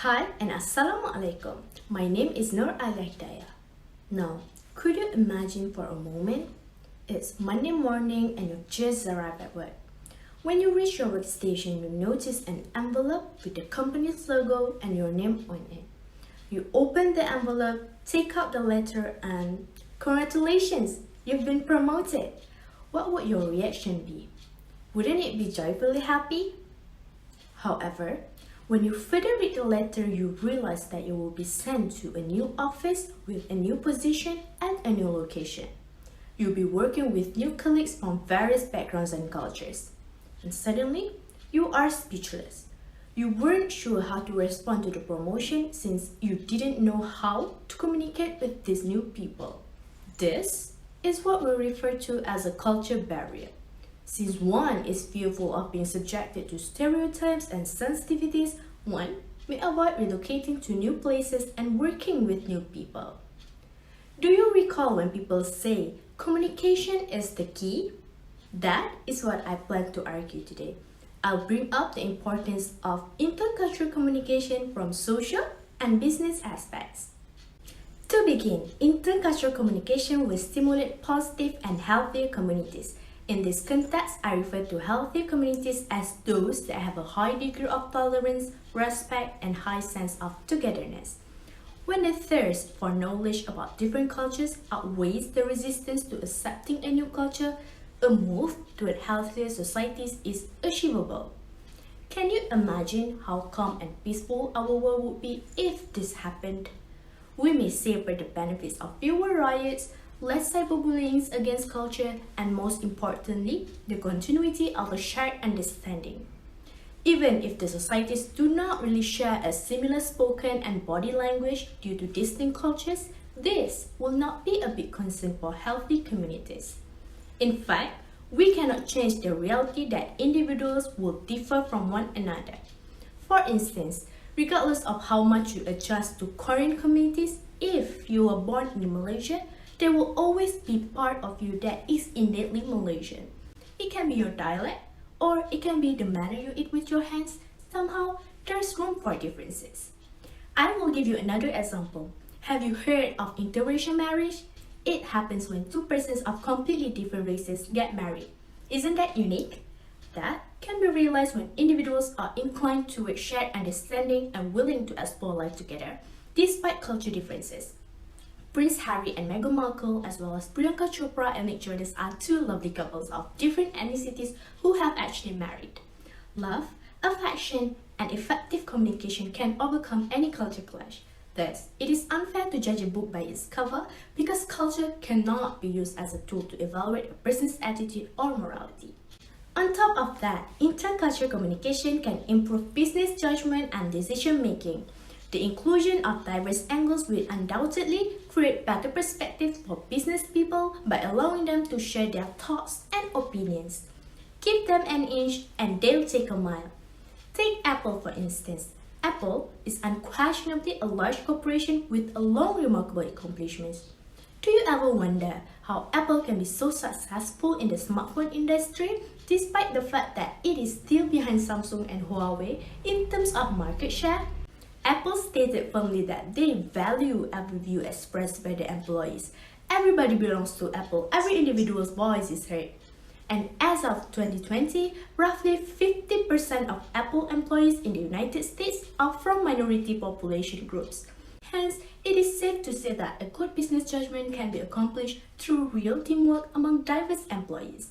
Hi and Assalamualaikum. My name is Nur Al-Hidayah. Now, could you imagine for a moment? It's Monday morning and you've just arrived at work. When you reach your workstation, you notice an envelope with the company's logo and your name on it. You open the envelope, take out the letter and congratulations, you've been promoted. What would your reaction be? Wouldn't it be joyfully happy? However, when you further read the letter, you realize that you will be sent to a new office with a new position and a new location. You'll be working with new colleagues from various backgrounds and cultures. And suddenly, you are speechless. You weren't sure how to respond to the promotion since you didn't know how to communicate with these new people. This is what we refer to as a culture barrier. Since one is fearful of being subjected to stereotypes and sensitivities, one may avoid relocating to new places and working with new people. Do you recall when people say communication is the key? That is what I plan to argue today. I'll bring up the importance of intercultural communication from social and business aspects. To begin, intercultural communication will stimulate positive and healthier communities. In this context, I refer to healthy communities as those that have a high degree of tolerance, respect, and high sense of togetherness. When the thirst for knowledge about different cultures outweighs the resistance to accepting a new culture, a move toward healthier societies is achievable. Can you imagine how calm and peaceful our world would be if this happened? We may savor the benefits of fewer riots, less cyberbullying against culture, and most importantly, the continuity of a shared understanding. Even if the societies do not really share a similar spoken and body language due to distinct cultures, this will not be a big concern for healthy communities. In fact, we cannot change the reality that individuals will differ from one another. For instance, regardless of how much you adjust to Korean communities, if you were born in Malaysia, there will always be part of you that is innately Malaysian. It can be your dialect, or it can be the manner you eat with your hands. Somehow, there's room for differences. I will give you another example. Have you heard of interracial marriage? It happens when two persons of completely different races get married. Isn't that unique? That can be realized when individuals are inclined toward shared understanding and willing to explore life together, despite culture differences. Prince Harry and Meghan Markle, as well as Priyanka Chopra and Nick Jonas, are two lovely couples of different ethnicities who have actually married. Love, affection, and effective communication can overcome any culture clash. Thus, it is unfair to judge a book by its cover because culture cannot be used as a tool to evaluate a person's attitude or morality. On top of that, intercultural communication can improve business judgment and decision making. The inclusion of diverse angles will undoubtedly create better perspectives for business people by allowing them to share their thoughts and opinions. Give them an inch and they'll take a mile. Take Apple for instance. Apple is unquestionably a large corporation with a long remarkable accomplishments. Do you ever wonder how Apple can be so successful in the smartphone industry despite the fact that it is still behind Samsung and Huawei in terms of market share? Apple stated firmly that they value every view expressed by the employees. Everybody belongs to Apple, every individual's voice is heard. And as of 2020, roughly 50% of Apple employees in the United States are from minority population groups. Hence, it is safe to say that a good business judgment can be accomplished through real teamwork among diverse employees.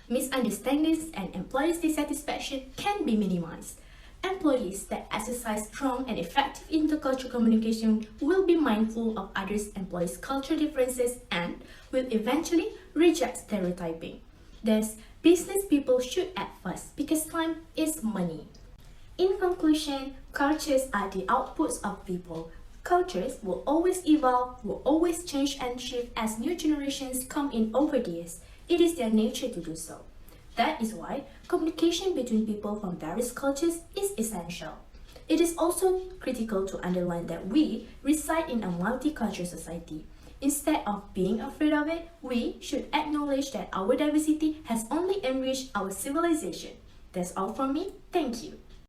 Misunderstandings and employees' dissatisfaction can be minimized. Employees that exercise strong and effective intercultural communication will be mindful of others' employees' cultural differences and will eventually reject stereotyping. Thus, business people should act fast because time is money. In conclusion, cultures are the outputs of people. Cultures will always evolve, will always change and shift as new generations come in over the years. It is their nature to do so. That is why communication between people from various cultures is essential. It is also critical to underline that we reside in a multicultural society. Instead of being afraid of it, we should acknowledge that our diversity has only enriched our civilization. That's all from me. Thank you.